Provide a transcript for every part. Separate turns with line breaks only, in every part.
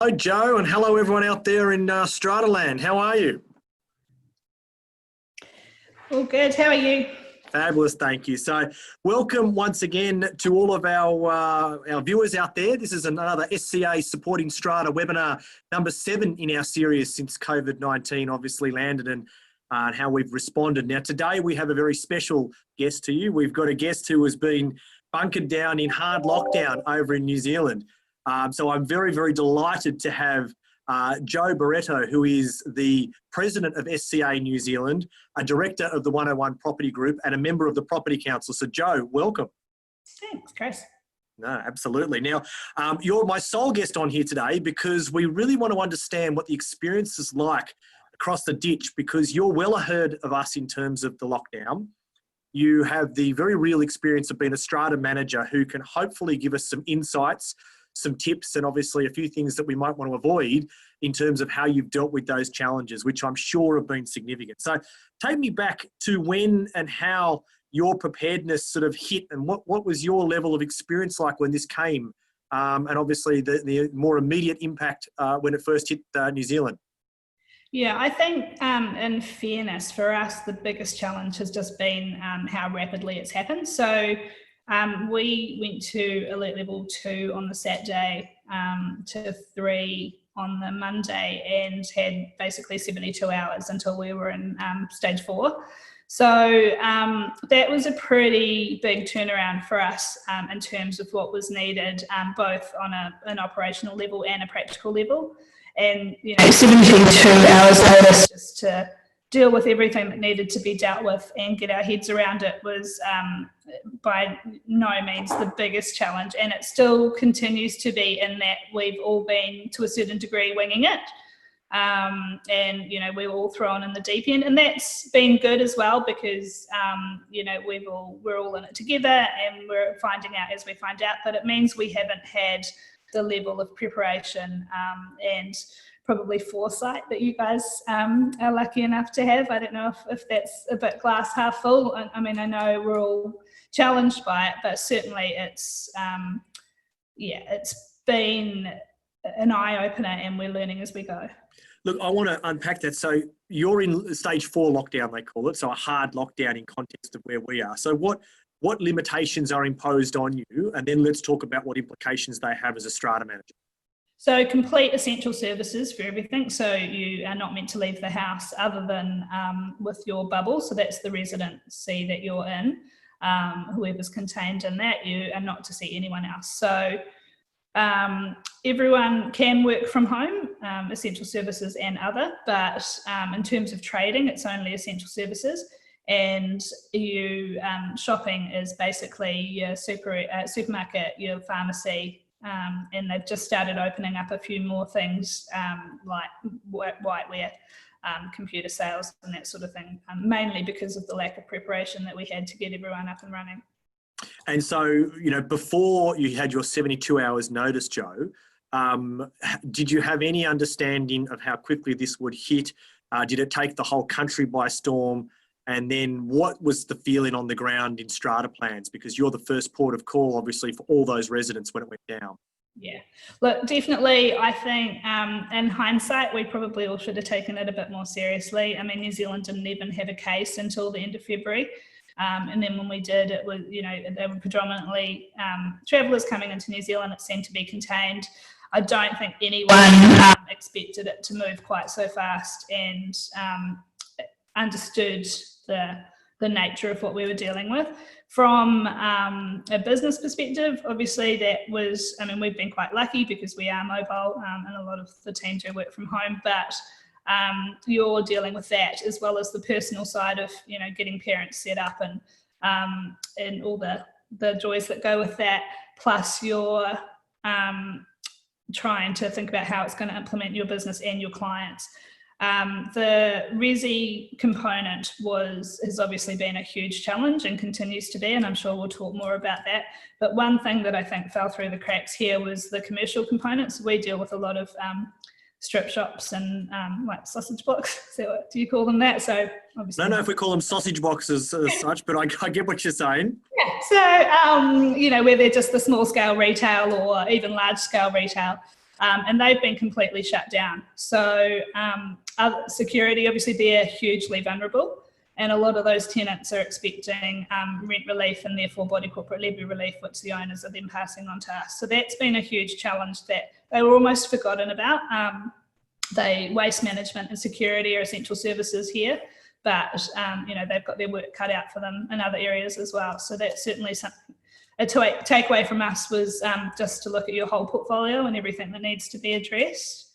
Hello, Joe, and hello, everyone out there in Strata land. How are you?
All good. How are you?
Fabulous, thank you. So, welcome once again to all of our viewers out there. This is another SCA Supporting Strata webinar, number 7 in our series since COVID-19 obviously landed and how we've responded. Now, today we have a very special guest to you. We've got a guest who has been bunkered down in hard lockdown over in New Zealand. So I'm very, very delighted to have Joe Barreto, who is the president of SCA New Zealand, a director of the 101 Property Group, and a member of the Property Council. So, Joe, welcome.
Thanks, Chris.
No, absolutely. Now, you're my sole guest on here today because we really want to understand what the experience is like across the ditch, because you're well ahead of us in terms of the lockdown. You have the very real experience of being a strata manager who can hopefully give us some insights, some tips, and obviously a few things that we might want to avoid in terms of how you've dealt with those challenges, which I'm sure have been significant. So take me back to when and how your preparedness sort of hit, and what was your level of experience like when this came, and obviously the more immediate impact when it first hit New Zealand.
Yeah, I think in fairness for us, the biggest challenge has just been how rapidly it's happened. So we went to alert level 2 on the Saturday, to 3 on the Monday, and had basically 72 hours until we were in stage 4. So that was a pretty big turnaround for us in terms of what was needed, both on an operational level and a practical level. And, 72 hours notice just to deal with everything that needed to be dealt with and get our heads around it was by no means the biggest challenge. And it still continues to be, in that we've all been, to a certain degree, winging it. And, we're all thrown in the deep end. And that's been good as well because, we're all in it together and we're finding out as we find out. But it means we haven't had the level of preparation and probably foresight that you guys are lucky enough to have. I don't know if that's a bit glass half full. I mean, I know we're all challenged by it, but certainly it's been an eye-opener and we're learning as we go.
Look, I want to unpack that. So you're in stage 4 lockdown, they call it, so a hard lockdown in context of where we are. So what limitations are imposed on you? And then let's talk about what implications they have as a strata manager.
So complete essential services for everything. So you are not meant to leave the house other than with your bubble. So that's the residency that you're in. Whoever's contained in that, you are not to see anyone else. So everyone can work from home, essential services and other, but in terms of trading, it's only essential services. And you shopping is basically your supermarket, your pharmacy, and they've just started opening up a few more things like whiteware, computer sales and that sort of thing, mainly because of the lack of preparation that we had to get everyone up and running.
And so, before you had your 72 hours notice, Joe, did you have any understanding of how quickly this would hit? Did it take the whole country by storm? And then what was the feeling on the ground in strata plans? Because you're the first port of call, obviously, for all those residents when it went down.
Yeah, look, definitely, I think in hindsight, we probably all should have taken it a bit more seriously. I mean, New Zealand didn't even have a case until the end of February. And then when we did, it was, they were predominantly travellers coming into New Zealand. It seemed to be contained. I don't think anyone expected it to move quite so fast and understood the nature of what we were dealing with. From a business perspective, obviously that was, we've been quite lucky because we are mobile and a lot of the team do work from home, but you're dealing with that as well as the personal side of, getting parents set up and all the joys that go with that, plus you're trying to think about how it's going to implement your business and your clients. The resi component has obviously been a huge challenge and continues to be, and I'm sure we'll talk more about that. But one thing that I think fell through the cracks here was the commercial components. We deal with a lot of strip shops and like sausage blocks. So do you call them that? So obviously,
I don't know if we call them sausage boxes as such, but I get what you're saying.
Yeah. So where they're just the small scale retail or even large scale retail. and they've been completely shut down. So other security, obviously they're hugely vulnerable, and a lot of those tenants are expecting rent relief and therefore body corporate levy relief, which the owners are then passing on to us. So that's been a huge challenge that they were almost forgotten about. Waste management and security are essential services here, but you know, they've got their work cut out for them in other areas as well. So that's certainly something. A takeaway from us was just to look at your whole portfolio and everything that needs to be addressed.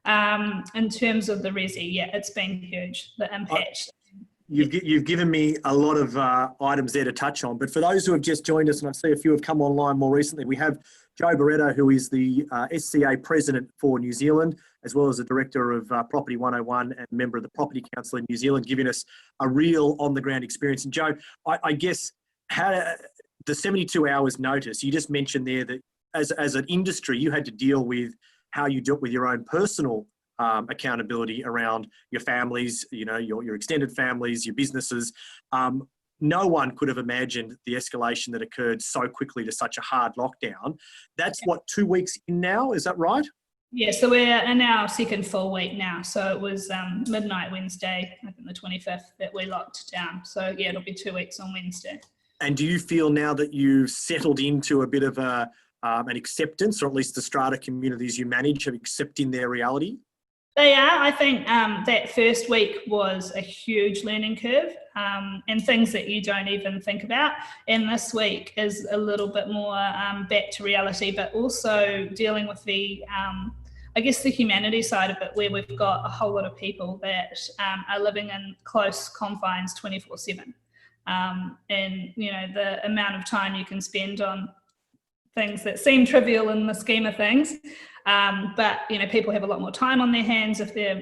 In terms of the resi, yeah, it's been huge, the impact.
You've given me a lot of items there to touch on, but for those who have just joined us, and I see a few have come online more recently, we have Jo Barreto, who is the SCA president for New Zealand, as well as the director of Property 101 and member of the Property Council in New Zealand, giving us a real on-the-ground experience. And Jo, I guess the 72 hours notice, you just mentioned there that as an industry, you had to deal with how you dealt with your own personal accountability around your families, you know, your extended families, your businesses. No one could have imagined the escalation that occurred so quickly to such a hard lockdown. That's what, 2 weeks in now, is that right?
Yeah, so we're in our second full week now. So it was midnight Wednesday, I think the 25th, that we locked down. So yeah, it'll be 2 weeks on Wednesday. And
do you feel now that you've settled into a bit of an acceptance, or at least the strata communities you manage have accepting their reality?
They are. I think that first week was a huge learning curve, and things that you don't even think about. And this week is a little bit more back to reality, but also dealing with the, I guess, the humanity side of it, where we've got a whole lot of people that are living in close confines 24/7. And, you know, the amount of time you can spend on things that seem trivial in the scheme of things. But, you know, people have a lot more time on their hands if they're,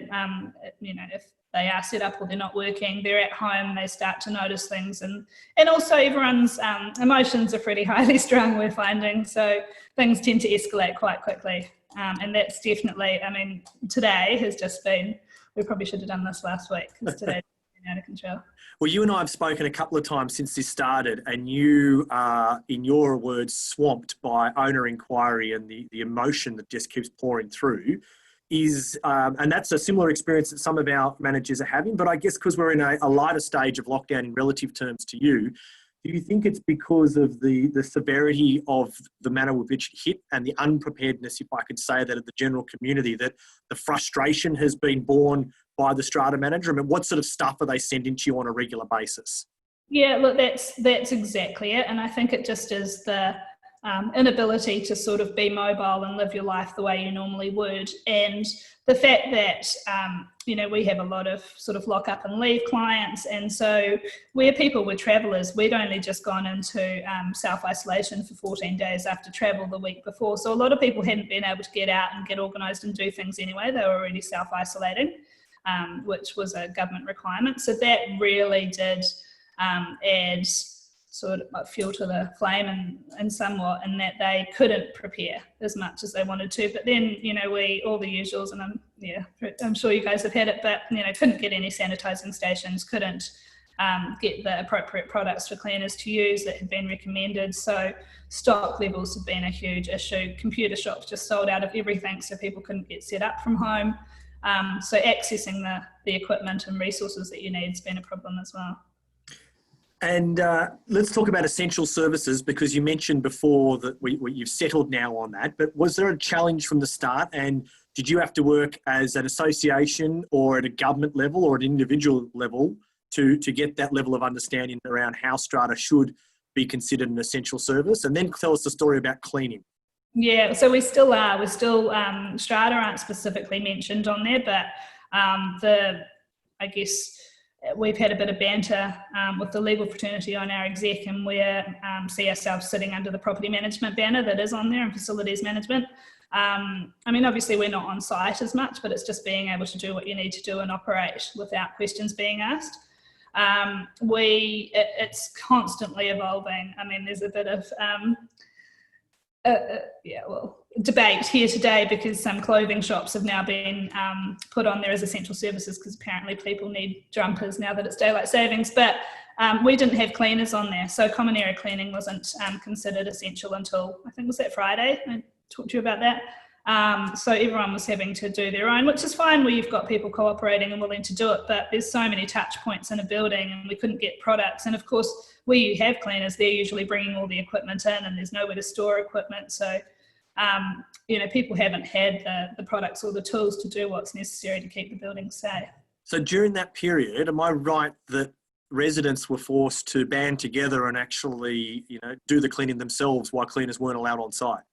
you know, if they are set up or they're not working, they're at home, they start to notice things. And also everyone's emotions are pretty highly strung, we're finding. So things tend to escalate quite quickly. And that's definitely, I mean, today has just been, we probably should have done this last week, because today's been out of control.
Well, you and I have spoken a couple of times since this started, and you are, in your words, swamped by owner inquiry and the emotion that just keeps pouring through. And that's a similar experience that some of our managers are having, but I guess because we're in a lighter stage of lockdown in relative terms to you, do you think it's because of the severity of the manner with which it hit and the unpreparedness, if I could say that, of the general community, that the frustration has been borne by the strata manager? I mean, what sort of stuff are they sending to you on a regular basis? Yeah,
look, that's exactly it. And I think it just is the inability to sort of be mobile and live your life the way you normally would. And the fact that, you know, we have a lot of sort of lock up and leave clients. And so where people were travellers, we'd only just gone into self-isolation for 14 days after travel the week before. So a lot of people hadn't been able to get out and get organised and do things anyway. They were already self-isolating. Which was a government requirement. So that really did add sort of fuel to the flame and somewhat, in that they couldn't prepare as much as they wanted to. But then, you know, all the usuals, and I'm sure you guys have had it, but, you know, couldn't get any sanitising stations, couldn't get the appropriate products for cleaners to use that had been recommended. So stock levels have been a huge issue. Computer shops just sold out of everything, so people couldn't get set up from home. So accessing the equipment and resources that you need has been a problem as well.
And let's talk about essential services, because you mentioned before that you've settled now on that, but was there a challenge from the start, and did you have to work as an association or at a government level or at an individual level to get that level of understanding around how strata should be considered an essential service? And then tell us the story about cleaning.
Yeah, so we still are. We're still, strata aren't specifically mentioned on there, but I guess we've had a bit of banter with the legal fraternity on our exec, and we see ourselves sitting under the property management banner that is on there, and facilities management. I mean, obviously we're not on site as much, but it's just being able to do what you need to do and operate without questions being asked. It's constantly evolving. I mean, there's a bit of debate here today, because some clothing shops have now been put on there as essential services, because apparently people need jumpers now that it's daylight savings. But we didn't have cleaners on there, so common area cleaning wasn't considered essential until, I think, was that Friday? I talked to you about that. So everyone was having to do their own, which is fine where you've got people cooperating and willing to do it, but there's so many touch points in a building and we couldn't get products. And of course, where you have cleaners, they're usually bringing all the equipment in and there's nowhere to store equipment. So, you know, people haven't had the products or the tools to do what's necessary to keep the building safe.
So during that period, am I right that residents were forced to band together and actually, you know, do the cleaning themselves while cleaners weren't allowed on site?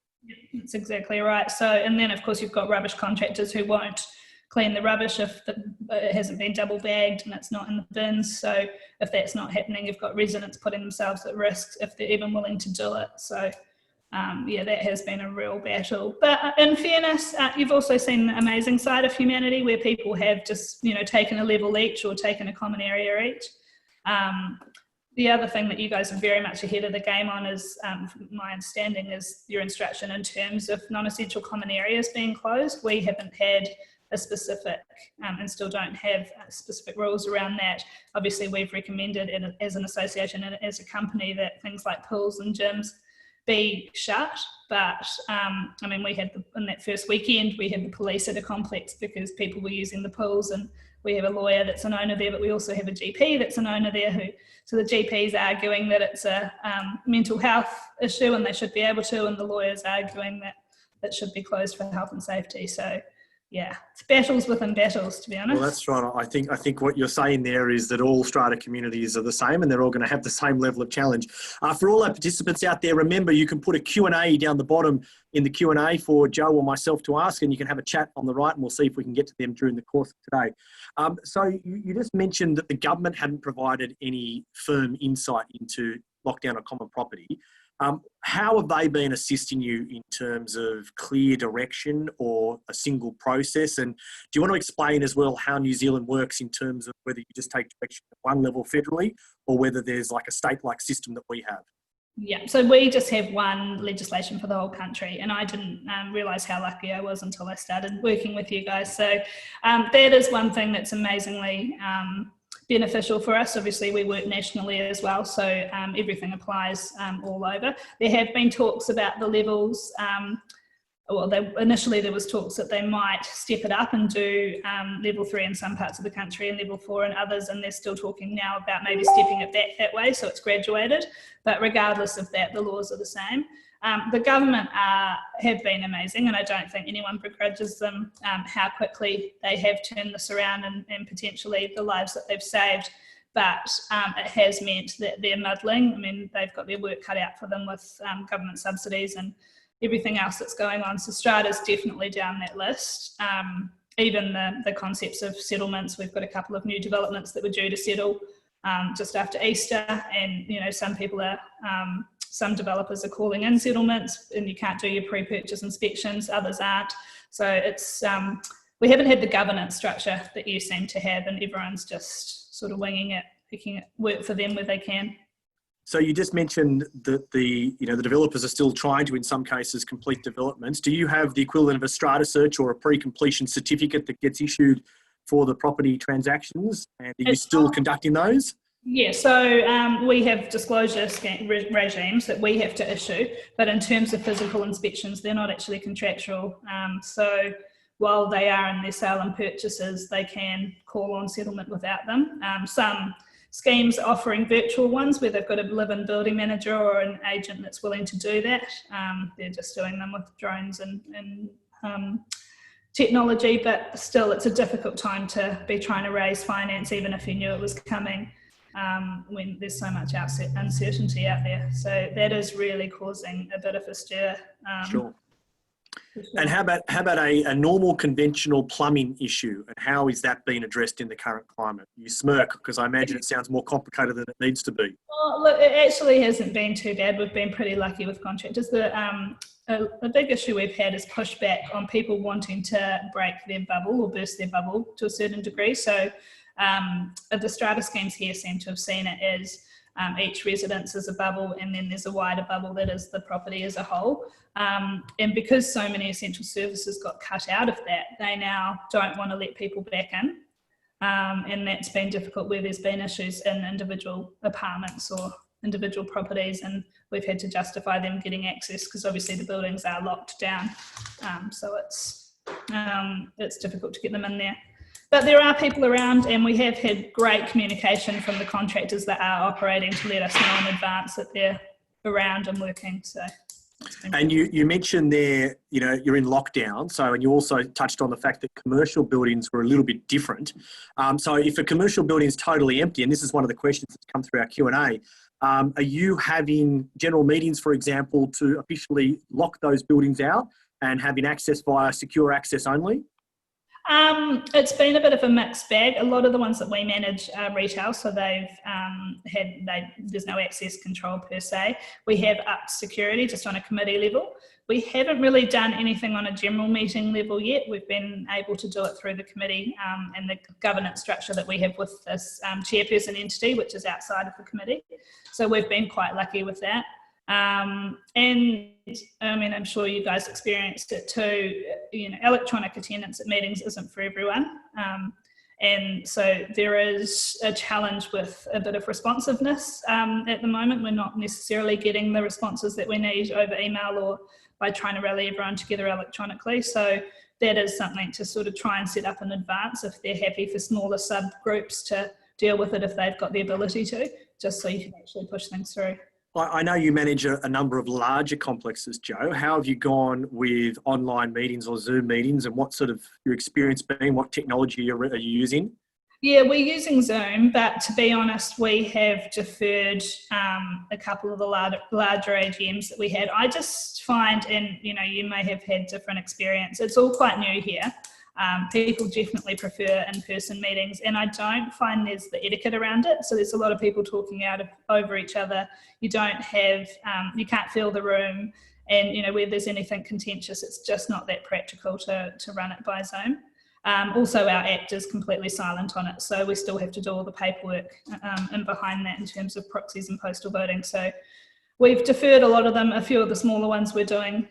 That's exactly right. So, and then of course you've got rubbish contractors who won't clean the rubbish if it hasn't been double bagged and it's not in the bins. So if that's not happening, you've got residents putting themselves at risk if they're even willing to do it. So yeah, that has been a real battle. But in fairness, you've also seen the amazing side of humanity where people have just, you know, taken a level each or taken a common area each. The other thing that you guys are very much ahead of the game on is, from my understanding, is your instruction in terms of non-essential common areas being closed. We haven't had a specific, and still don't have specific rules around that. Obviously, we've recommended as an association and as a company that things like pools and gyms be shut. But I mean, we had in that first weekend, we had the police at a complex because people were using the pools, and we have a lawyer that's an owner there, but we also have a GP that's an owner there so the GP's arguing that it's a mental health issue and they should be able to, and the lawyer's arguing that it should be closed for health and safety. So yeah, it's battles within battles, to be honest.
Well, that's right. I think what you're saying there is that all strata communities are the same and they're all going to have the same level of challenge. For all our participants out there, remember you can put a Q&A down the bottom in the Q&A for Joe or myself to ask, and you can have a chat on the right and we'll see if we can get to them during the course of today. So you just mentioned that the government hadn't provided any firm insight into lockdown on common property. How have they been assisting you in terms of clear direction or a single process? And do you want to explain as well how New Zealand works in terms of whether you just take direction at one level federally or whether there's like a state-like system that we have?
Yeah, so we just have one legislation for the whole country, and I didn't realise how lucky I was until I started working with you guys. So that is one thing that's amazingly beneficial for us. Obviously, we work nationally as well, so everything applies all over. There have been talks about the levels. Initially there was talks that they might step it up and do level 3 in some parts of the country and level 4 in others, and they're still talking now about maybe stepping it that way, so it's graduated. But regardless of that, the laws are the same. The government have been amazing, and I don't think anyone begrudges them how quickly they have turned this around and potentially the lives that they've saved. But it has meant that they're muddling. I mean, they've got their work cut out for them with government subsidies and everything else that's going on. So Strata's definitely down that list. Even the concepts of settlements, we've got a couple of new developments that were due to settle just after Easter, and you know, some people are some developers are calling in settlements and you can't do your pre-purchase inspections, others aren't. So it's we haven't had the governance structure that you seem to have, and everyone's just sort of winging it, picking it work for them where they can.
So you just mentioned that the developers are still trying to, in some cases, complete developments. Do you have the equivalent of a Strata Search or a pre-completion certificate that gets issued for the property transactions? And are you still conducting those?
Yeah, so we have disclosure regimes that we have to issue, but in terms of physical inspections, they're not actually contractual. So while they are in their sale and purchases, they can call on settlement without them. Some schemes offering virtual ones where they've got a live-in building manager or an agent that's willing to do that. They're just doing them with drones and technology, but still it's a difficult time to be trying to raise finance even if you knew it was coming when there's so much uncertainty out there. So that is really causing a bit of a stir.
Sure. And how about a normal conventional plumbing issue, and how is that being addressed in the current climate? You smirk because I imagine it sounds more complicated than it needs to be.
Well, look, it actually hasn't been too bad. We've been pretty lucky with contractors. A big issue we've had is pushback on people wanting to break their bubble or burst their bubble to a certain degree. So the strata schemes here seem to have seen it as each residence is a bubble, and then there's a wider bubble that is the property as a whole. And because so many essential services got cut out of that, they now don't want to let people back in. And that's been difficult where there's been issues in individual apartments or individual properties, and we've had to justify them getting access because obviously the buildings are locked down. So it's difficult to get them in there. But there are people around, and we have had great communication from the contractors that are operating to let us know in advance that they're around and working. So.
And you mentioned there, you're in lockdown. And you also touched on the fact that commercial buildings were a little bit different. So if a commercial building is totally empty, and this is one of the questions that's come through our Q&A, are you having general meetings, for example, to officially lock those buildings out and having access via secure access only?
It's been a bit of a mixed bag. A lot of the ones that we manage are retail, so there's no access control per se. We have upped security just on a committee level. We haven't really done anything on a general meeting level yet. We've been able to do it through the committee and the governance structure that we have with this chairperson entity, which is outside of the committee. So we've been quite lucky with that. And I mean, I'm sure you guys experienced it too. Electronic attendance at meetings isn't for everyone. And so there is a challenge with a bit of responsiveness at the moment. We're not necessarily getting the responses that we need over email or by trying to rally everyone together electronically. So that is something to sort of try and set up in advance if they're happy for smaller subgroups to deal with it if they've got the ability to, just so you can actually push things through.
I know you manage a number of larger complexes, Jo. How have you gone with online meetings or Zoom meetings, and what sort of your experience been? What technology are you using?
Yeah, we're using Zoom, but to be honest, we have deferred a couple of the larger AGMs that we had. I just find, and you may have had different experience, it's all quite new here. People definitely prefer in-person meetings, and I don't find there's the etiquette around it. So there's a lot of people talking over each other. You don't have, you can't feel the room, and where there's anything contentious, it's just not that practical to run it by Zoom. Also, our act is completely silent on it, so we still have to do all the paperwork and behind that in terms of proxies and postal voting. So we've deferred a lot of them. A few of the smaller ones we're doing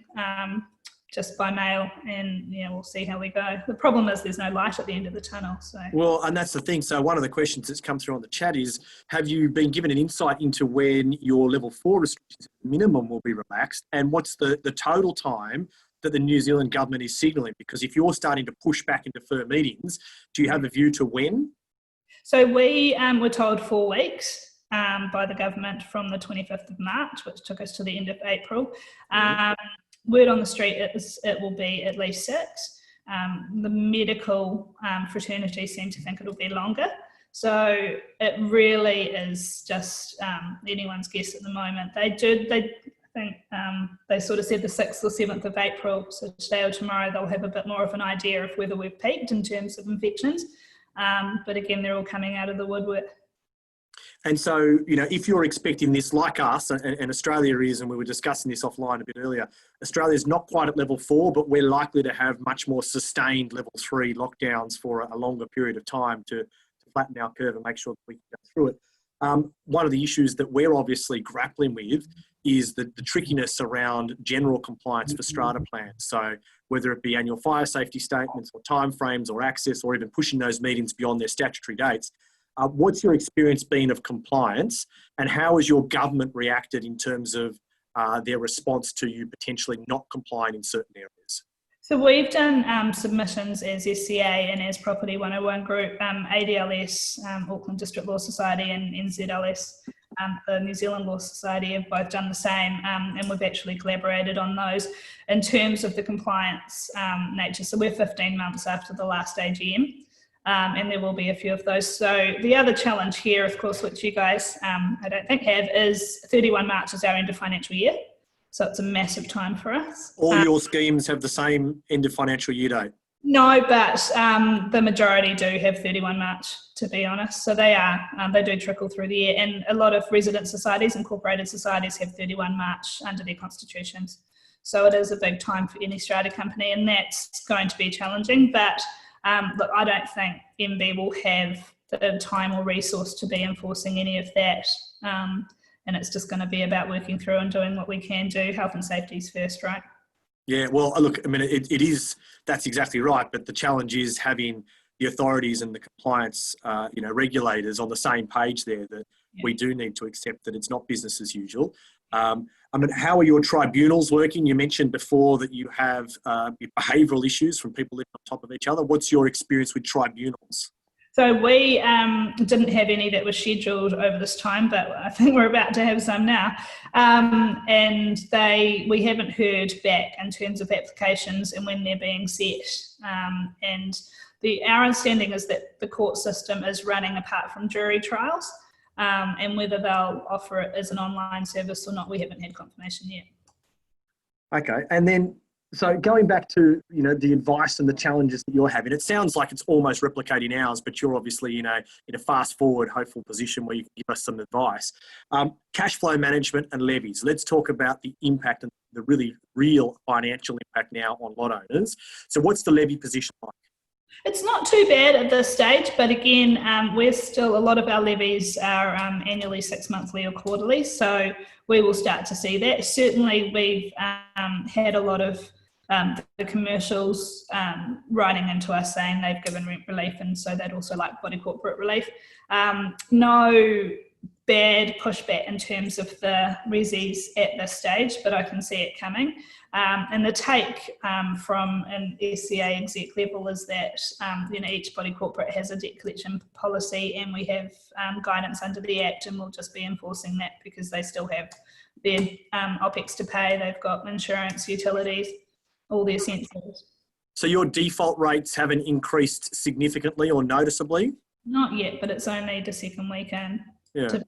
just by mail, and we'll see how we go. The problem is there's no light at the end of the tunnel. So
well, and that's the thing. So one of the questions that's come through on the chat is, have you been given an insight into when your level 4 restrictions minimum will be relaxed, and what's the total time that the New Zealand government is signalling? Because if you're starting to push back and defer meetings, do you have a view to when?
So we were told 4 weeks by the government from the 25th of March, which took us to the end of April. Word on the street it will be at least 6. The medical fraternity seem to think it'll be longer. So it really is just anyone's guess at the moment. They think they sort of said the 6th or 7th of April, so today or tomorrow they'll have a bit more of an idea of whether we've peaked in terms of infections. But again, they're all coming out of the woodwork.
And so, if you're expecting this like us, and Australia is, and we were discussing this offline a bit earlier, Australia is not quite at level 4, but we're likely to have much more sustained level 3 lockdowns for a longer period of time to flatten our curve and make sure that we can go through it. One of the issues that we're obviously grappling with is the trickiness around general compliance for strata plans. So whether it be annual fire safety statements or timeframes or access, or even pushing those meetings beyond their statutory dates. What's your experience been of compliance, and how has your government reacted in terms of their response to you potentially not complying in certain areas?
So we've done submissions as SCA and as Property 101 Group, ADLS, Auckland District Law Society, and NZLS, the New Zealand Law Society, have both done the same, and we've actually collaborated on those in terms of the compliance nature. So we're 15 months after the last AGM. And there will be a few of those. So the other challenge here, of course, which you guys I don't think have, is 31 March is our end of financial year. So it's a massive time for us.
All your schemes have the same end of financial year date?
No, but the majority do have 31 March, to be honest. So they do trickle through the year. And a lot of resident societies, incorporated societies, have 31 March under their constitutions. So it is a big time for any strata company, and that's going to be challenging. But look, I don't think MB will have the time or resource to be enforcing any of that. And it's just going to be about working through and doing what we can do. Health and safety is first, right?
Yeah, well, look, I mean, it is, that's exactly right. But the challenge is having the authorities and the compliance, regulators on the same page there, that we do need to accept that it's not business as usual. I mean, how are your tribunals working? You mentioned before that you have behavioural issues from people living on top of each other. What's your experience with tribunals?
So we didn't have any that were scheduled over this time, but I think we're about to have some now. And we haven't heard back in terms of applications and when they're being set. And our understanding is that the court system is running apart from jury trials, and whether they'll offer it as an online service or not, we haven't had confirmation yet. Okay,
and then so going back to the advice and the challenges that you're having, it sounds like it's almost replicating ours, but you're obviously in a fast forward, hopeful position where you can give us some advice. Cash flow management and levies. Let's talk about the impact and the really real financial impact now on lot owners. So what's the levy position like?
It's not too bad at this stage, but again, a lot of our levies are annually, 6 monthly or quarterly, so we will start to see that. Certainly we've had a lot of the commercials writing into us saying they've given rent relief, and so they'd also like body corporate relief. No bad pushback in terms of the resis at this stage, but I can see it coming. And the take from an SCA exec level is that each body corporate has a debt collection policy, and we have guidance under the Act, and we'll just be enforcing that because they still have their OPEX to pay. They've got insurance, utilities, all the essentials. So
your default rates haven't increased significantly or noticeably?
Not yet, but it's only the second weekend.
Yeah.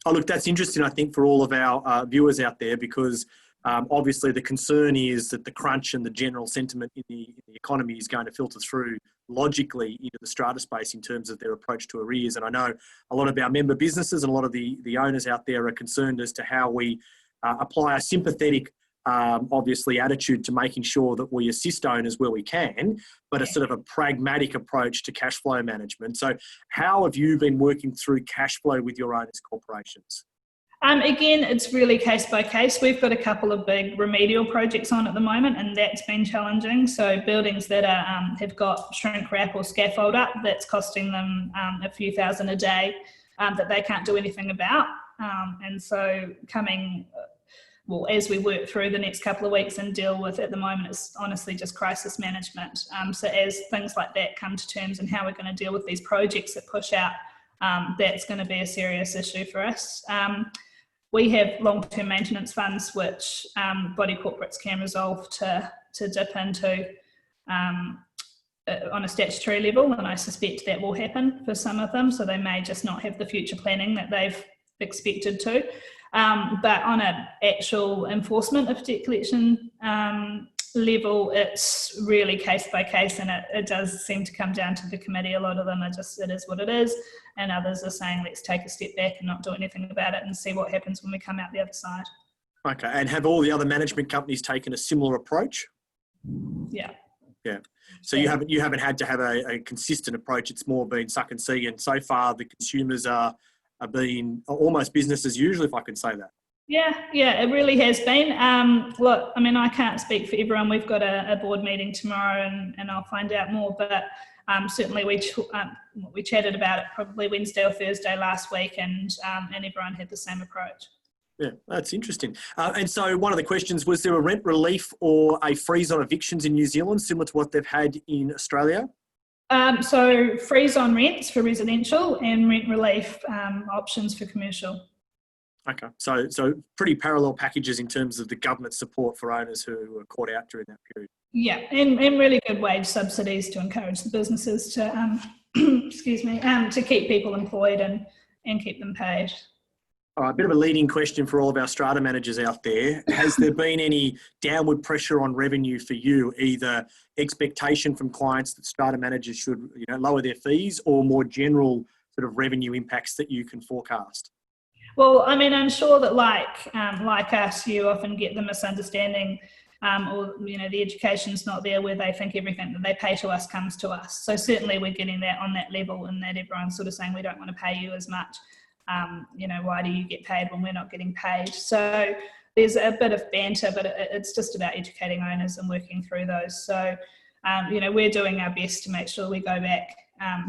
Oh, look, that's interesting, I think, for all of our viewers out there, because obviously the concern is that the crunch and the general sentiment in the economy is going to filter through logically into the strata space in terms of their approach to arrears. And I know a lot of our member businesses and a lot of the owners out there are concerned as to how we apply a sympathetic obviously attitude to making sure that we assist owners where we can, but a sort of a pragmatic approach to cash flow management. So how have you been working through cash flow with your owners' corporations?
Again, it's really case by case. We've got a couple of big remedial projects on at the moment, and that's been challenging. So buildings that have got shrink wrap or scaffold up, that's costing them a few thousand a day that they can't do anything about. And so as we work through the next couple of weeks and deal with, at the moment, it's honestly just crisis management. So as things like that come to terms and how we're going to deal with these projects that push out, that's going to be a serious issue for us. We have long-term maintenance funds which body corporates can resolve to dip into on a statutory level, and I suspect that will happen for some of them, so they may just not have the future planning that they've expected to. But on an actual enforcement of debt collection level, it's really case by case, and it does seem to come down to the committee. A lot of them are just, it is what it is, and others are saying, let's take a step back and not do anything about it and see what happens when we come out the other side. Okay, and have all the other management companies taken a similar approach? Yeah. Yeah. So you haven't had to have a consistent approach. It's more been suck and see, and so far the consumers are being almost business as usual, if I could say that. Yeah, it really has been. Look, I mean, I can't speak for everyone. We've got a board meeting tomorrow, and I'll find out more. But certainly we chatted about it probably Wednesday or Thursday last week, and everyone had the same approach. Yeah, that's interesting. And so one of the questions, was there a rent relief or a freeze on evictions in New Zealand, similar to what they've had in Australia? So freeze on rents for residential and rent relief options for commercial. Okay, so pretty parallel packages in terms of the government support for owners who were caught out during that period. Yeah, and really good wage subsidies to encourage the businesses to, to keep people employed and keep them paid. All right, a bit of a leading question for all of our strata managers out there. Has there been any downward pressure on revenue for you, either expectation from clients that strata managers should lower their fees, or more general sort of revenue impacts that you can forecast? Well, I mean, I'm sure that like us, you often get the misunderstanding or the education's not there, where they think everything that they pay to us comes to us. So certainly we're getting that on that level, and that everyone's sort of saying, we don't want to pay you as much. Why do you get paid when we're not getting paid? So there's a bit of banter, but it's just about educating owners and working through those. So, we're doing our best to make sure we go back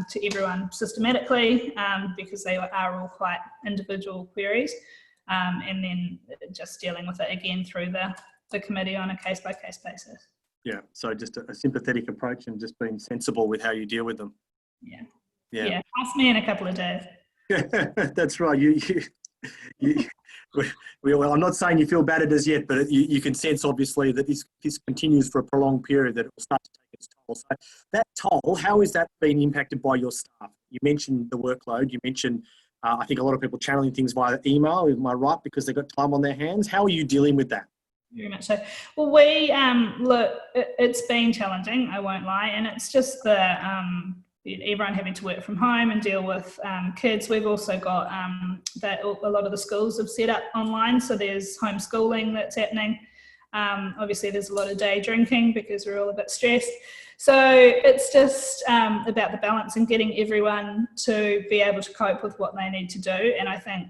to everyone systematically, because they are all quite individual queries, and then just dealing with it again through the committee on a case-by-case basis.
Yeah, so just a sympathetic approach and just being sensible with how you deal with them.
Yeah. Ask me in a couple of days.
That's right. Well, I'm not saying you feel battered as yet, but you can sense obviously that this continues for a prolonged period, that it will start to take its toll. So that toll, how is that being impacted by your staff? You mentioned the workload. You mentioned, I think, a lot of people channeling things via email. Am I right? Because they've got time on their hands. How are you dealing with that?
Very much so. Well, we look, it's been challenging, I won't lie, and it's just everyone having to work from home and deal with kids. We've also got that a lot of the schools have set up online, so there's homeschooling that's happening. Obviously, there's a lot of day drinking because we're all a bit stressed. So it's just about the balance and getting everyone to be able to cope with what they need to do. And I think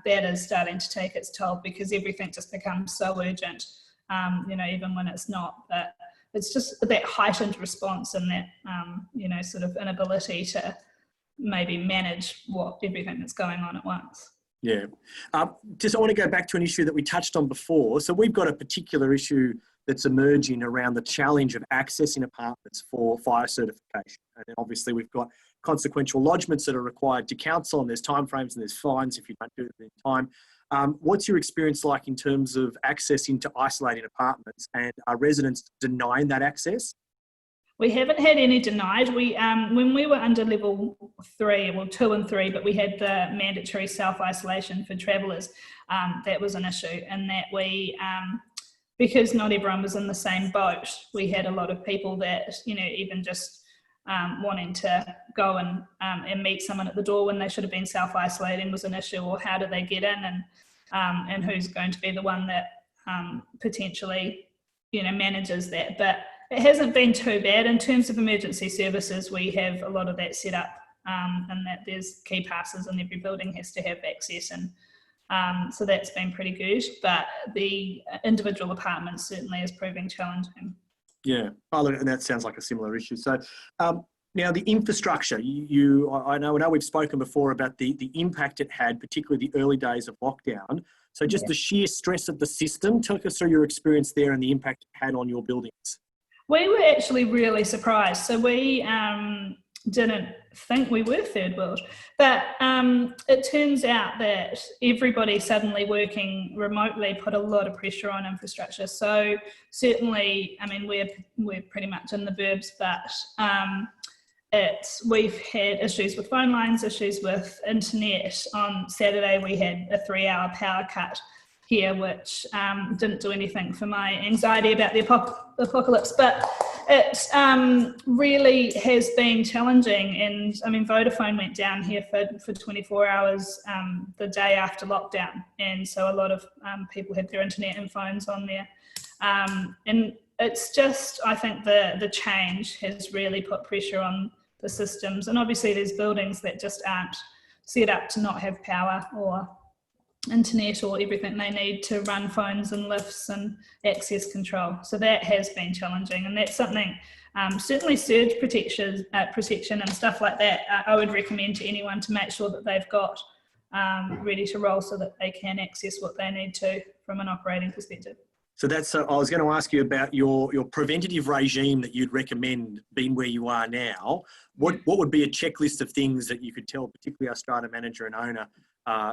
that is starting to take its toll, because everything just becomes so urgent, even when it's not. But it's just that heightened response and that, sort of inability to maybe manage everything that's going on at once.
Yeah. I want to go back to an issue that we touched on before. So we've got a particular issue that's emerging around the challenge of accessing apartments for fire certification. And then obviously we've got consequential lodgements that are required to council, and there's timeframes and there's fines if you don't do it in time. What's your experience like in terms of access into isolating apartments, and are residents denying that access?
We haven't had any denied. We, when we were under level 3, well 2 and 3, but we had the mandatory self-isolation for travellers, that was an issue, and that we, because not everyone was in the same boat, we had a lot of people that, even just wanting to go and meet someone at the door when they should have been self-isolating was an issue, or how do they get in, and who's going to be the one that potentially, manages that. But it hasn't been too bad. In terms of emergency services, we have a lot of that set up, and that there's key passes and every building has to have access, and so that's been pretty good. But the individual apartments certainly is proving challenging.
Yeah, and that sounds like a similar issue. So now the infrastructure, I know we've spoken before about the impact it had, particularly the early days of lockdown. So just the sheer stress of the system, talk us through your experience there and the impact it had on your buildings.
We were actually really surprised. So we didn't think we were third world, but it turns out that everybody suddenly working remotely put a lot of pressure on infrastructure. So certainly, we're pretty much in the burbs, but we've had issues with phone lines, issues with internet. On Saturday, we had a 3-hour power cut here, which didn't do anything for my anxiety about the apocalypse, but it really has been challenging. And Vodafone went down here for 24 hours the day after lockdown, and so a lot of people had their internet and phones on there, and it's just, I think the change has really put pressure on the systems. And obviously there's buildings that just aren't set up to not have power or internet or everything they need to run phones and lifts and access control. So that has been challenging, and that's something, certainly surge protection and stuff like that, I would recommend to anyone to make sure that they've got ready to roll so that they can access what they need to from an operating perspective.
So that's, I was going to ask you about your preventative regime that you'd recommend, being where you are now. What would be a checklist of things that you could tell, particularly our strata manager and owner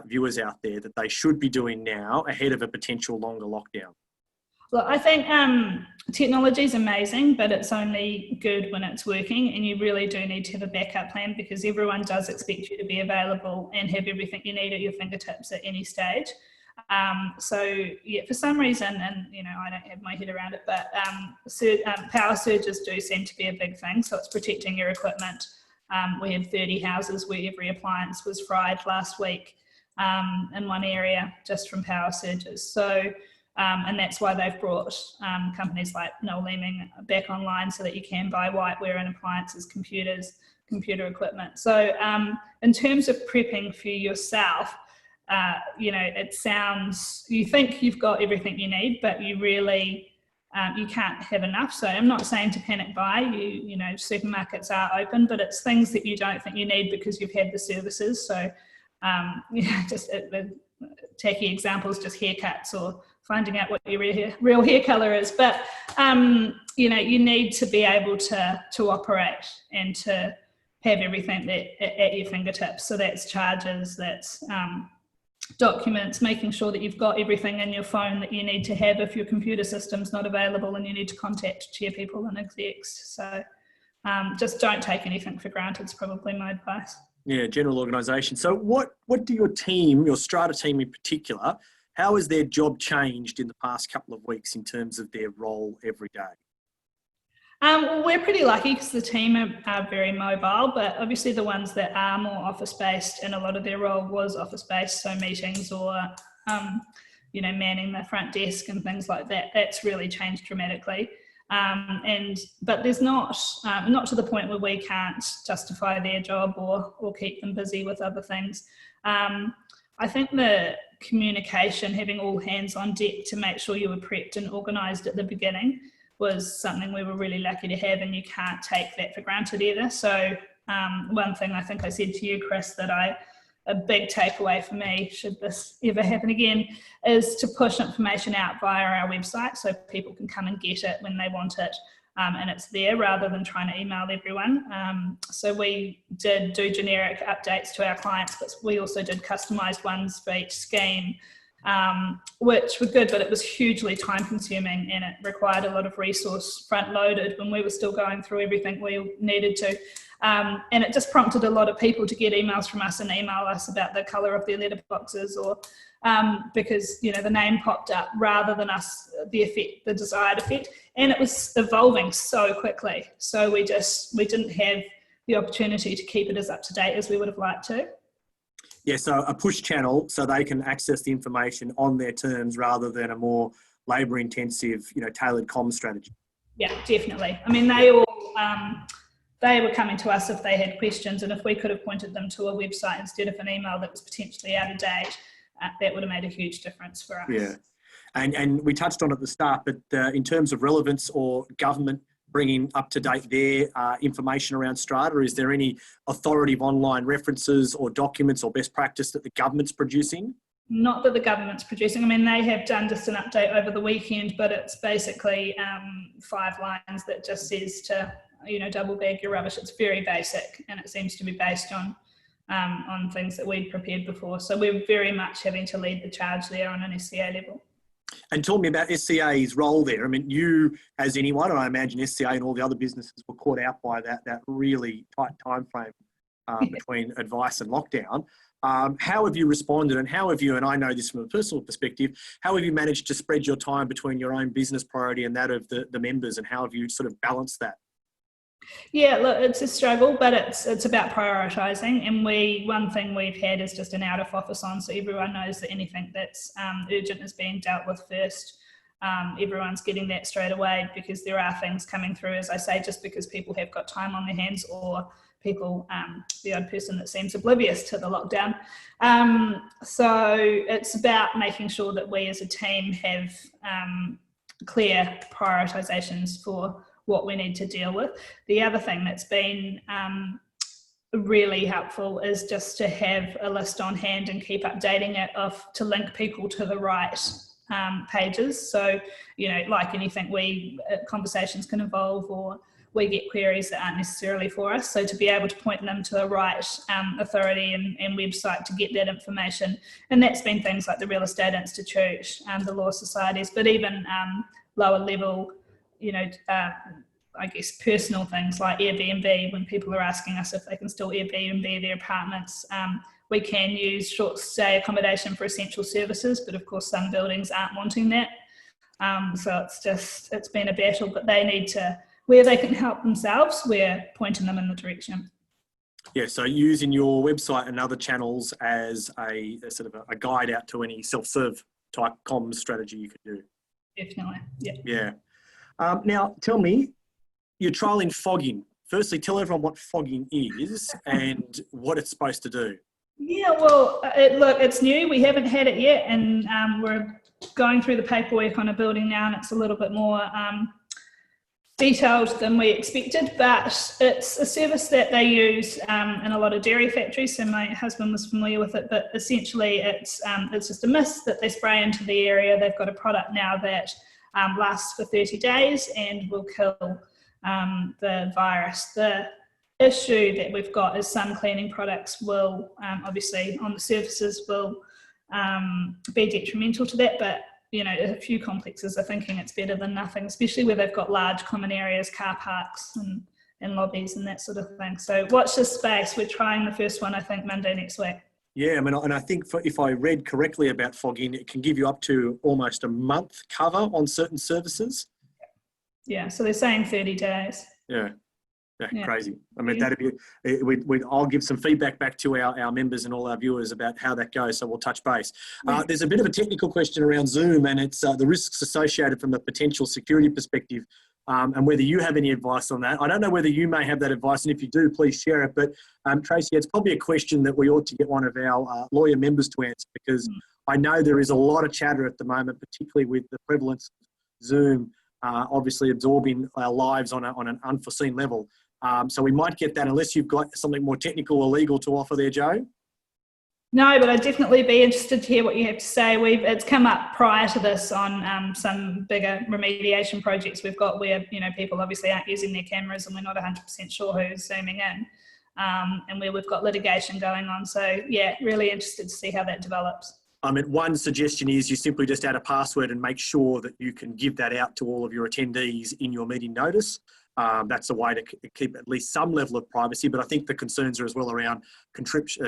viewers out there, that they should be doing now ahead of a potential longer lockdown?
Look, I think technology is amazing, but it's only good when it's working, and you really do need to have a backup plan, because everyone does expect you to be available and have everything you need at your fingertips at any stage. So yeah, for some reason, and I don't have my head around it, but power surges do seem to be a big thing. So it's protecting your equipment. We had 30 houses where every appliance was fried last week in one area just from power surges. So, and that's why they've brought companies like Noel Leeming back online, so that you can buy whiteware and appliances, computers, computer equipment. So in terms of prepping for yourself, it sounds, you think you've got everything you need, but you really you can't have enough. So I'm not saying to panic buy. You know, supermarkets are open, but it's things that you don't think you need because you've had the services. So just tacky examples, just haircuts or finding out what your real hair color is. But you know, you need to be able to operate and to have everything at your fingertips. So that's charges, that's documents, making sure that you've got everything in your phone that you need to have if your computer system's not available and you need to contact chair people and execs. So just don't take anything for granted is probably my advice.
Yeah, general organisation. So what do your team, your Strata team in particular, how has their job changed in the past couple of weeks in terms of their role every day?
Well, we're pretty lucky because the team are very mobile, but obviously the ones that are more office-based, and a lot of their role was office-based, so meetings or, you know, manning the front desk and things like that, that's really changed dramatically. But there's not to the point where we can't justify their job or keep them busy with other things. I think the communication, having all hands on deck to make sure you were prepped and organised at the beginning was something we were really lucky to have, and you can't take that for granted either. So one thing I think I said to you, Chris, that a big takeaway for me, should this ever happen again, is to push information out via our website so people can come and get it when they want it, and it's there rather than trying to email everyone. So we did do generic updates to our clients, but we also did customised ones for each scheme, which were good, but it was hugely time consuming and it required a lot of resource front loaded when we were still going through everything we needed to. And it just prompted a lot of people to get emails from us and email us about the colour of their letterboxes, or because, you know, the name popped up rather than us, the desired effect. And it was evolving so quickly. So we didn't have the opportunity to keep it as up to date as we would have liked to.
Yeah, so a push channel so they can access the information on their terms rather than a more labour intensive, you know, tailored comms strategy.
Yeah, definitely. I mean, they all, they were coming to us if they had questions, and if we could have pointed them to a website instead of an email that was potentially out of date, that would have made a huge difference for us.
Yeah, and we touched on it at the start, but in terms of relevance or government bringing up to date their information around Strata, is there any authoritative online references or documents or best practice that the government's producing?
Not that the government's producing. I mean, they have done just an update over the weekend, but it's basically 5 lines that just says to, you know, double bag your rubbish. It's very basic, and it seems to be based on things that we'd prepared before. So we're very much having to lead the charge there on an SCA level. And
talk me about SCA's role there. I mean, you, as anyone, and I imagine SCA and all the other businesses were caught out by that really tight time frame between advice and lockdown. How have you responded, and how have you, and I know this from a personal perspective, how have you managed to spread your time between your own business priority and that of the members, and how have you sort of balanced that? Yeah, look, it's a struggle, but it's about prioritising. And one thing we've had is just an out of office on, so everyone knows that anything that's urgent is being dealt with first. Everyone's getting that straight away, because there are things coming through, as I say, just because people have got time on their hands, or people, the odd person that seems oblivious to the lockdown. So it's about making sure that we as a team have clear prioritisations for what we need to deal with. The other thing that's been really helpful is just to have a list on hand and keep updating it to link people to the right pages. So, you know, like anything, conversations can evolve, or we get queries that aren't necessarily for us. So to be able to point them to the right authority and website to get that information. And that's been things like the Real Estate Institute, the law societies, but even lower level, you know, I guess personal things like Airbnb. When people are asking us if they can still Airbnb their apartments, we can use short stay accommodation for essential services, but of course some buildings aren't wanting that. So it's been a battle, but they need to, where they can help themselves, we're pointing them in the direction. Yeah, so using your website and other channels as a sort of a guide out to any self-serve type comms strategy you could do. Definitely, yeah. Yeah. Now, tell me, you're trialling fogging. Firstly, tell everyone what fogging is and what it's supposed to do. Yeah, well, look, it's new. We haven't had it yet, and we're
going through the paperwork on a building now, and it's a little bit more detailed than we expected, but it's a service that they use in a lot of dairy factories, so my husband was familiar with it, but essentially it's just a mist that they spray into the area. They've got a product now that lasts for 30 days and will kill the virus. The issue that we've got is some cleaning products will obviously on the surfaces will be detrimental to that, but you know, a few complexes are thinking it's better than nothing, especially where they've got large common areas, car parks and lobbies and that sort of thing. So watch this space. We're trying the first one, I think, Monday next week.
Yeah, I mean, and I think if I read correctly about fogging, it can give you up to almost a month cover on certain services.
Yeah, so they're saying 30 days.
Yeah. Yeah, crazy. I mean, that'd be. I'll give some feedback back to our members and all our viewers about how that goes. So we'll touch base. There's a bit of a technical question around Zoom, and it's the risks associated from a potential security perspective, and whether you have any advice on that. I don't know whether you may have that advice, and if you do, please share it. But Tracy, it's probably a question that we ought to get one of our lawyer members to answer, because I know there is a lot of chatter at the moment, particularly with the prevalence of Zoom obviously absorbing our lives on an unforeseen level. So we might get that, unless you've got something more technical or legal to offer there, Joe.
No, but I'd definitely be interested to hear what you have to say. It's come up prior to this on some bigger remediation projects we've got where, you know, people obviously aren't using their cameras and we're not 100% sure who's zooming in, and where we've got litigation going on. So yeah, really interested to see how that develops. I mean,
one suggestion is you simply just add a password and make sure that you can give that out to all of your attendees in your meeting notice. That's a way to keep at least some level of privacy, but I think the concerns are as well around encryption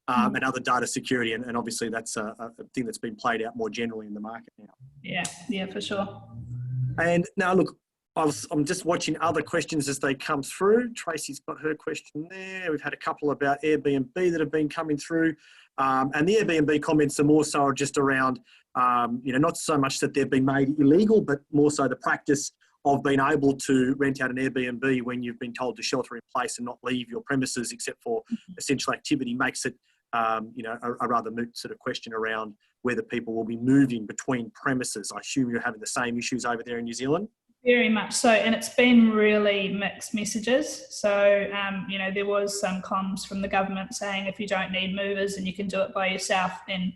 and other data security, and obviously that's a thing that's been played out more generally in the market now.
Yeah, for sure.
And now look, I'm just watching other questions as they come through. Tracy's got her question there. We've had a couple about Airbnb that have been coming through, and the Airbnb comments are more so just around not so much that they've been made illegal, but more so the practice of being able to rent out an Airbnb when you've been told to shelter in place and not leave your premises except for essential activity makes it, a rather moot sort of question around whether people will be moving between premises. I assume you're having the same issues over there in New Zealand?
Very much so, and it's been really mixed messages. So, there was some comms from the government saying if you don't need movers and you can do it by yourself, then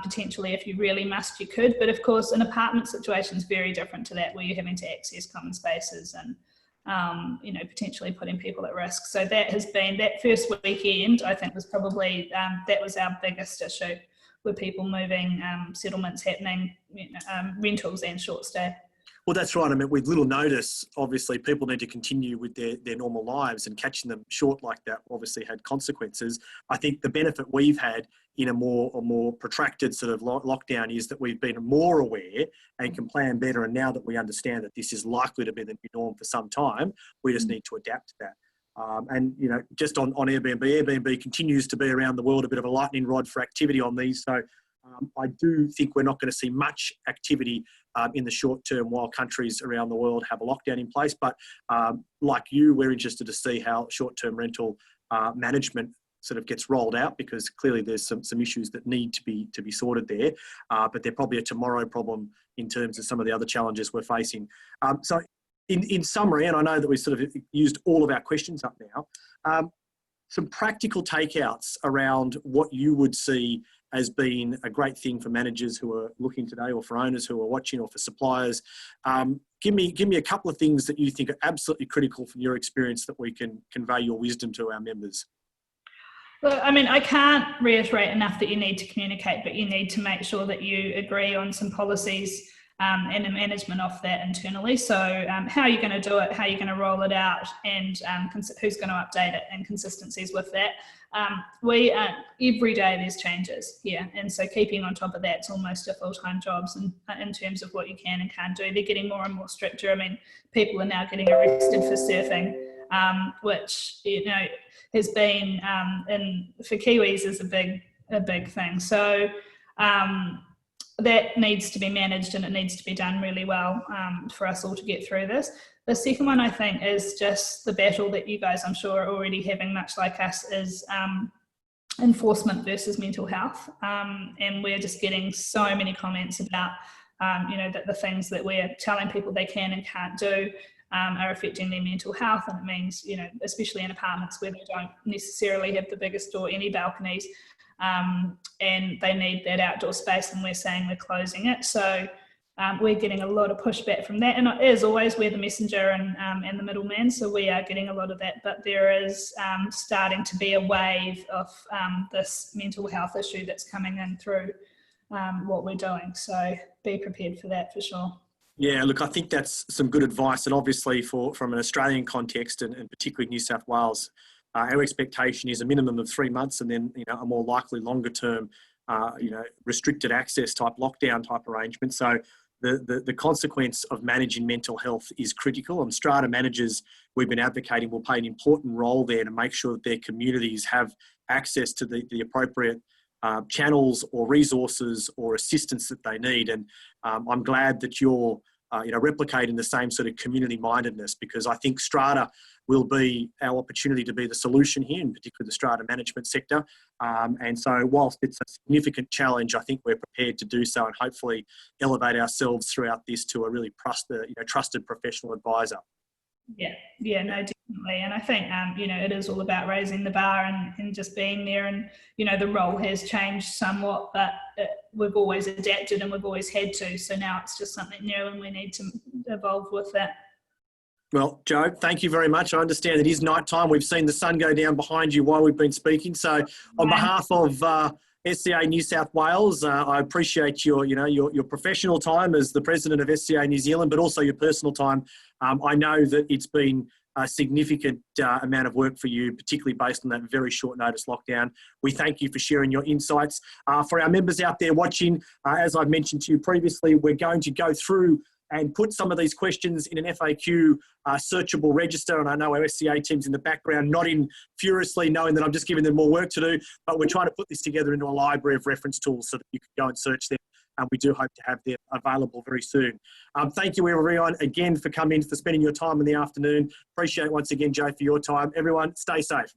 potentially if you really must, you could. But of course, an apartment situation is very different to that, where you're having to access common spaces and, potentially putting people at risk. So that has been, that first weekend, I think was probably, that was our biggest issue, with people moving, settlements happening, rentals and short stay.
Well, that's right. I mean, with little notice, obviously people need to continue with their normal lives, and catching them short like that obviously had consequences. I think the benefit we've had in a more protracted sort of lockdown is that we've been more aware and can plan better. And now that we understand that this is likely to be the new norm for some time, we just need to adapt to that. Just on Airbnb continues to be around the world a bit of a lightning rod for activity on these. So I do think we're not going to see much activity in the short term while countries around the world have a lockdown in place. But like you, we're interested to see how short-term rental management sort of gets rolled out, because clearly there's some issues that need to be sorted there. But they're probably a tomorrow problem in terms of some of the other challenges we're facing. So in summary, and I know that we've sort of used all of our questions up now, some practical takeouts around what you would see as being a great thing for managers who are looking today, or for owners who are watching, or for suppliers. Give me a couple of things that you think are absolutely critical from your experience that we can convey your wisdom to our members.
Well, I mean, I can't reiterate enough that you need to communicate, but you need to make sure that you agree on some policies and the management of that internally. So how are you going to do it, how are you going to roll it out, and who's going to update it, and consistencies with that. Every day there's changes here, and so keeping on top of that's almost a full-time job in terms of what you can and can't do. They're getting more and more stricter. I mean, people are now getting arrested for surfing, which has been for Kiwis is a big thing. So that needs to be managed, and it needs to be done really well for us all to get through this. The second one, I think, is just the battle that you guys, I'm sure, are already having, much like us, is enforcement versus mental health, and we're just getting so many comments about that the things that we're telling people they can and can't do are affecting their mental health, and it means, especially in apartments where they don't necessarily have the biggest or any balconies, and they need that outdoor space, and we're saying we're closing it. So we're getting a lot of pushback from that, and as always, we're the messenger and the middleman, so we are getting a lot of that. But there is starting to be a wave of this mental health issue that's coming in through what we're doing. So be prepared for that for sure.
Yeah, look, I think that's some good advice, and obviously from an Australian context and particularly New South Wales, our expectation is a minimum of 3 months, and then a more likely longer term, restricted access type lockdown type arrangement. So the consequence of managing mental health is critical, and strata managers, we've been advocating, will play an important role there to make sure that their communities have access to the appropriate channels or resources or assistance that they need. And I'm glad that you're replicating the same sort of community mindedness, because I think strata will be our opportunity to be the solution here, in particular the strata management sector. And so whilst it's a significant challenge, I think we're prepared to do so and hopefully elevate ourselves throughout this to a really trusted professional advisor.
Yeah, no, definitely. And I think, it is all about raising the bar and just being there. And, the role has changed somewhat, but we've always adapted and we've always had to. So now it's just something new and we need to evolve with that. Well,
Jo, thank you very much. I understand it is night time. We've seen the sun go down behind you while we've been speaking. So on behalf of SCA New South Wales, I appreciate your professional time as the president of SCA New Zealand, but also your personal time. I know that it's been a significant amount of work for you, particularly based on that very short notice lockdown. We thank you for sharing your insights. For our members out there watching, as I've mentioned to you previously, we're going to go through and put some of these questions in an FAQ searchable register. And I know our SCA team's in the background nodding furiously, knowing that I'm just giving them more work to do, but we're trying to put this together into a library of reference tools so that you can go and search them. And we do hope to have them available very soon. Thank you everyone again for coming, for spending your time in the afternoon. Appreciate once again, Jo, for your time. Everyone, stay safe.